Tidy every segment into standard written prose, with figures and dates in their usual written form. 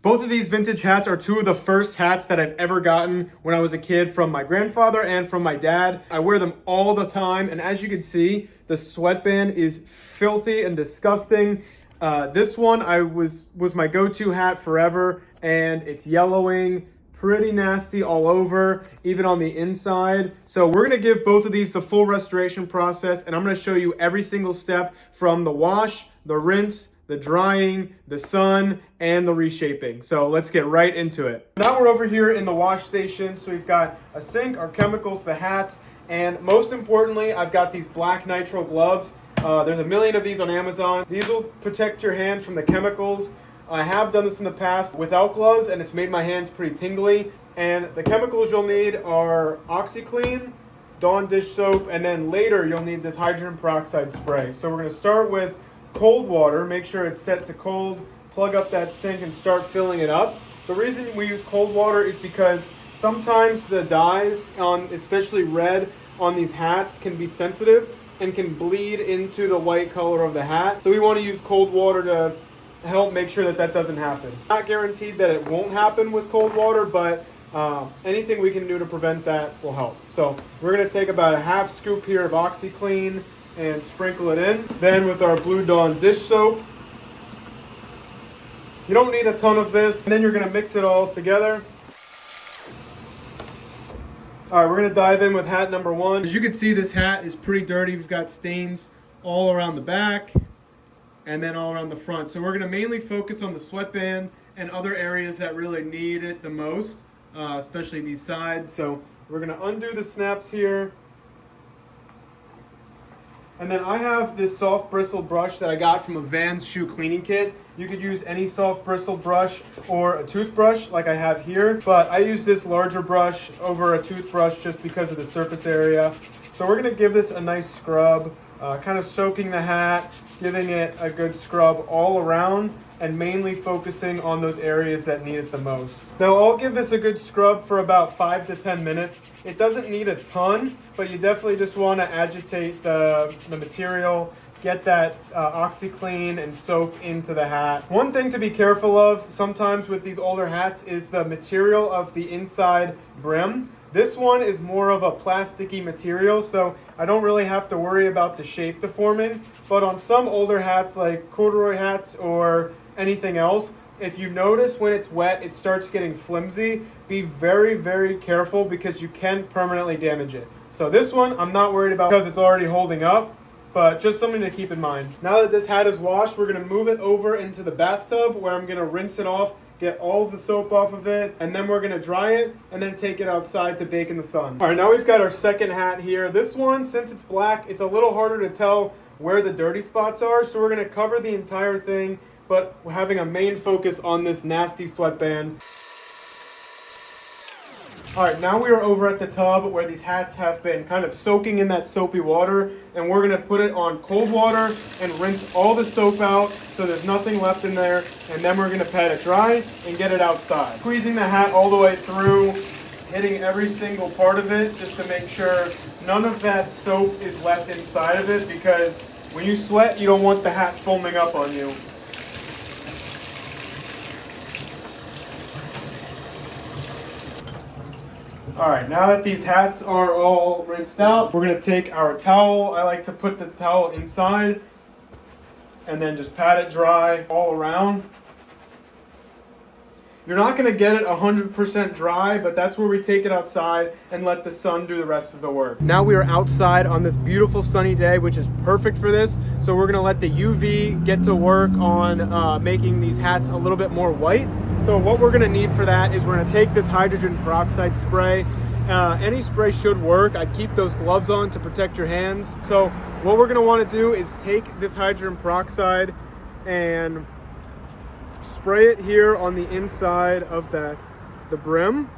Both of these vintage hats are two of the first hats that I've ever gotten when I was a kid from my grandfather and from my dad. I wear them all the time, and as you can see, the sweatband is filthy and disgusting. This one was my go-to hat forever, and it's yellowing, pretty nasty all over, even on the inside. So we're gonna give both of these the full restoration process, and I'm gonna show you every single step from the wash, the rinse, the drying, the sun, and the reshaping. So let's get right into it. Now we're over here in the wash station. So we've got a sink, our chemicals, the hats, and most importantly, I've got these black nitrile gloves. There's a million of these on Amazon. These will protect your hands from the chemicals. I have done this in the past without gloves, and it's made my hands pretty tingly. And the chemicals you'll need are OxiClean, Dawn dish soap, and then later you'll need this hydrogen peroxide spray. So we're gonna start with cold water. Make sure it's set to cold. Plug up that sink and start filling it up. The reason we use cold water is because sometimes the dyes, especially red, on these hats can be sensitive and can bleed into the white color of the hat. So we want to use cold water to help make sure that that doesn't happen. Not guaranteed that it won't happen with cold water, but anything we can do to prevent that will help. So we're going to take about a half scoop here of OxiClean and sprinkle it in. Then with our Blue Dawn dish soap. You don't need a ton of this. And then you're gonna mix it all together. All right, we're gonna dive in with hat number one. As you can see, this hat is pretty dirty. We've got stains all around the back and then all around the front. So we're gonna mainly focus on the sweatband and other areas that really need it the most, especially these sides. So we're gonna undo the snaps here. And then I have this soft bristled brush that I got from a Vans shoe cleaning kit. You could use any soft bristled brush or a toothbrush like I have here, but I use this larger brush over a toothbrush just because of the surface area. So we're gonna give this a nice scrub, kind of soaking the hat, giving it a good scrub all around, and mainly focusing on those areas that need it the most. Now I'll give this a good scrub for about 5 to 10 minutes. It doesn't need a ton, but you definitely just want to agitate the material, get that OxiClean and soap into the hat. One thing to be careful of sometimes with these older hats is the material of the inside brim. This one is more of a plasticky material, so I don't really have to worry about the shape deforming. But on some older hats like corduroy hats or anything else, if you notice when it's wet, it starts getting flimsy. Be very, very careful because you can permanently damage it. So this one, I'm not worried about because it's already holding up, but just something to keep in mind. Now that this hat is washed, we're gonna move it over into the bathtub where I'm gonna rinse it off, get all of the soap off of it, and then we're gonna dry it and then take it outside to bake in the sun. All right, now we've got our second hat here. This one, since it's black, it's a little harder to tell where the dirty spots are, so we're gonna cover the entire thing, but having a main focus on this nasty sweatband. All right, now we are over at the tub where these hats have been kind of soaking in that soapy water, and we're gonna put it on cold water and rinse all the soap out so there's nothing left in there, and then we're gonna pat it dry and get it outside. Squeezing the hat all the way through, hitting every single part of it just to make sure none of that soap is left inside of it, because when you sweat, you don't want the hat foaming up on you. All right, now that these hats are all rinsed out, we're gonna take our towel. I like to put the towel inside and then just pat it dry all around. You're not gonna get it 100% dry, but that's where we take it outside and let the sun do the rest of the work. Now we are outside on this beautiful sunny day, which is perfect for this. So we're gonna let the UV get to work on making these hats a little bit more white. So what we're gonna need for that is we're gonna take this hydrogen peroxide spray. Any spray should work. I'd keep those gloves on to protect your hands. So what we're gonna wanna do is take this hydrogen peroxide and spray it here on the inside of the brim.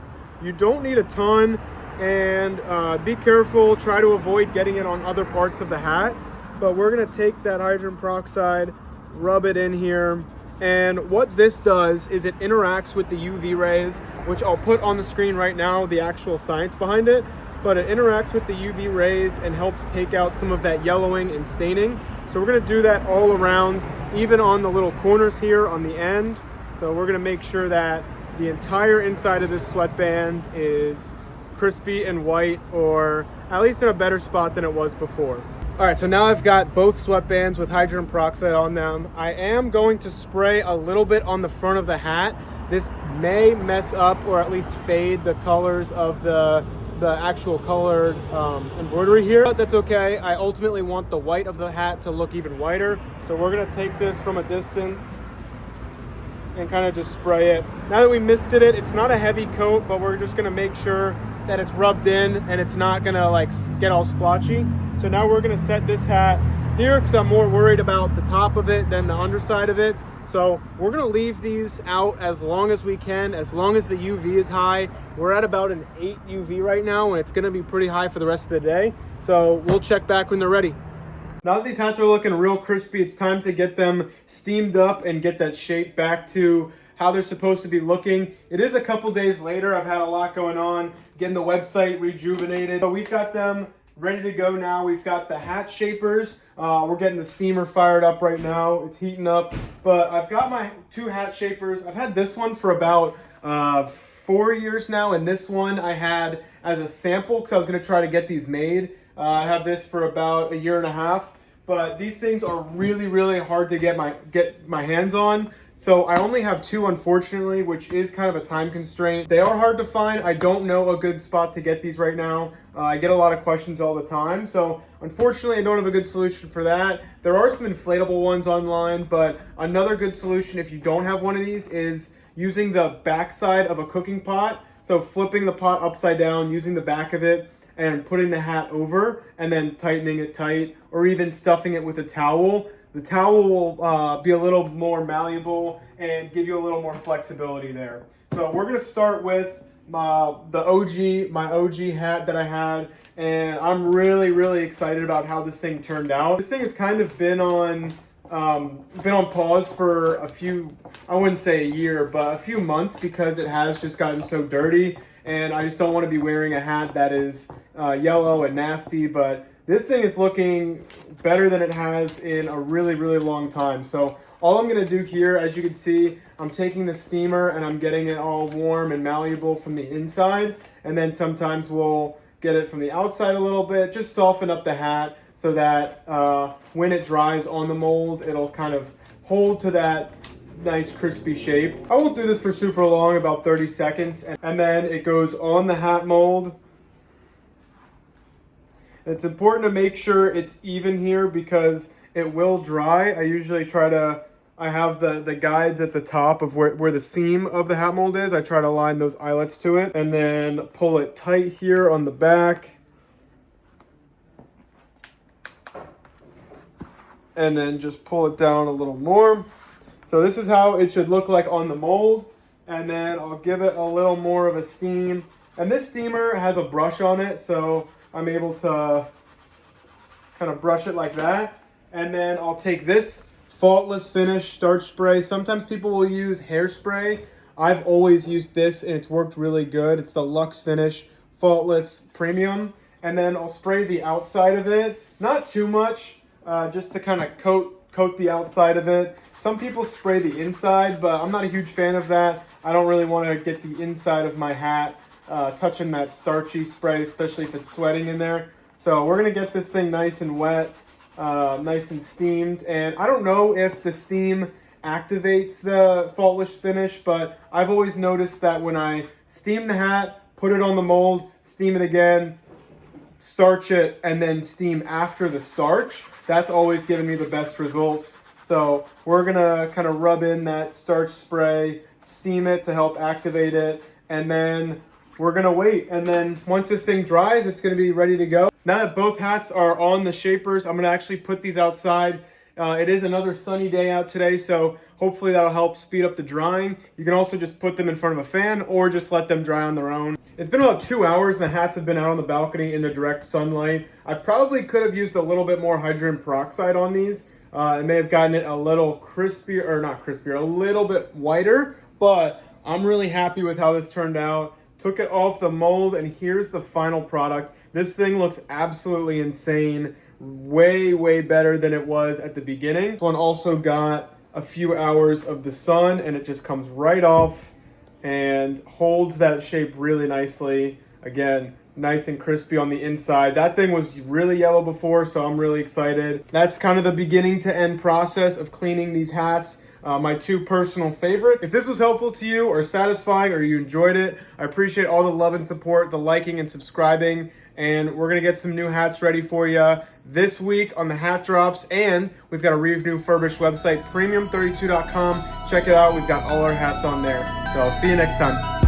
You don't need a ton, and be careful, try to avoid getting it on other parts of the hat. But we're gonna take that hydrogen peroxide, rub it in here, and what this does is it interacts with the UV rays, which I'll put on the screen right now, the actual science behind it, but it interacts with the UV rays and helps take out some of that yellowing and staining. So we're gonna do that all around, even on the little corners here on the end. So we're gonna make sure that the entire inside of this sweatband is crispy and white, or at least in a better spot than it was before. All right, so now I've got both sweatbands with hydrogen peroxide on them. I am going to spray a little bit on the front of the hat. This may mess up or at least fade the colors of the actual colored embroidery here, but that's okay. I ultimately want the white of the hat to look even whiter. So we're gonna take this from a distance and kind of just spray it. Now that we misted it, it's not a heavy coat, but we're just gonna make sure that it's rubbed in and it's not gonna like get all splotchy. So now we're gonna set this hat here because I'm more worried about the top of it than the underside of it. So we're gonna leave these out as long as we can, as long as the UV is high. We're at about an 8 UV right now, and it's gonna be pretty high for the rest of the day. So we'll check back when they're ready. Now that these hats are looking real crispy, it's time to get them steamed up and get that shape back to how they're supposed to be looking. It is a couple days later. I've had a lot going on, getting the website rejuvenated. So we've got them ready to go now. We've got the hat shapers. We're getting the steamer fired up right now. It's heating up, but I've got my 2 hat shapers. I've had this one for about 4 years now, and this one I had as a sample because I was gonna try to get these made. I have this for about 1.5 years, but these things are really, really hard to get my hands on. So I only have 2, unfortunately, which is kind of a time constraint. They are hard to find. I don't know a good spot to get these right now. I get a lot of questions all the time. So unfortunately, I don't have a good solution for that. There are some inflatable ones online, but another good solution if you don't have one of these is using the backside of a cooking pot. So flipping the pot upside down, using the back of it, and putting the hat over, and then tightening it tight, or even stuffing it with a towel. The towel will be a little more malleable and give you a little more flexibility there. So we're gonna start with my OG hat that I had, and I'm really, really excited about how this thing turned out. This thing has kind of been on pause for a few, I wouldn't say a year, but a few months because it has just gotten so dirty, and I just don't want to be wearing a hat that is yellow and nasty. But this thing is looking better than it has in a really, really long time. So all I'm gonna do here, as you can see, I'm taking the steamer and I'm getting it all warm and malleable from the inside. And then sometimes we'll get it from the outside a little bit, just soften up the hat so that when it dries on the mold, it'll kind of hold to that nice crispy shape. I won't do this for super long, about 30 seconds. And then it goes on the hat mold. It's important to make sure it's even here because it will dry. I usually I have the guides at the top of where the seam of the hat mold is. I try to line those eyelets to it and then pull it tight here on the back. And then just pull it down a little more. So this is how it should look like on the mold. And then I'll give it a little more of a steam. And this steamer has a brush on it, so I'm able to kind of brush it like that. And then I'll take this Faultless Finish starch spray. Sometimes people will use hairspray. I've always used this and it's worked really good. It's the Luxe Finish Faultless Premium. And then I'll spray the outside of it. Not too much, just to kind of coat the outside of it. Some people spray the inside, but I'm not a huge fan of that. I don't really want to get the inside of my hat touching that starchy spray, especially if it's sweating in there. So we're gonna get this thing nice and wet, nice and steamed. And I don't know if the steam activates the Faultless Finish, but I've always noticed that when I steam the hat, put it on the mold, steam it again, starch it, and then steam after the starch, that's always given me the best results. So we're gonna kind of rub in that starch spray, steam it to help activate it, and then we're gonna wait. And then once this thing dries, it's gonna be ready to go. Now that both hats are on the shapers, I'm gonna actually put these outside. It is another sunny day out today, so hopefully that'll help speed up the drying. You can also just put them in front of a fan or just let them dry on their own. It's been about 2 hours and the hats have been out on the balcony in the direct sunlight. I probably could have used a little bit more hydrogen peroxide on these. It may have gotten it a little crispier, or not crispier, a little bit whiter, but I'm really happy with how this turned out. Took it off the mold, and here's the final product. This thing looks absolutely insane. Way, way better than it was at the beginning. This one also got a few hours of the sun, and it just comes right off and holds that shape really nicely. Again, nice and crispy on the inside. That thing was really yellow before, so I'm really excited. That's kind of the beginning to end process of cleaning these hats. My two personal favorite. If this was helpful to you or satisfying or you enjoyed it, I appreciate all the love and support, the liking and subscribing, and we're gonna get some new hats ready for you this week on the hat drops, and we've got a refurbished website, premium32.com. Check it out, we've got all our hats on there. So I'll see you next time.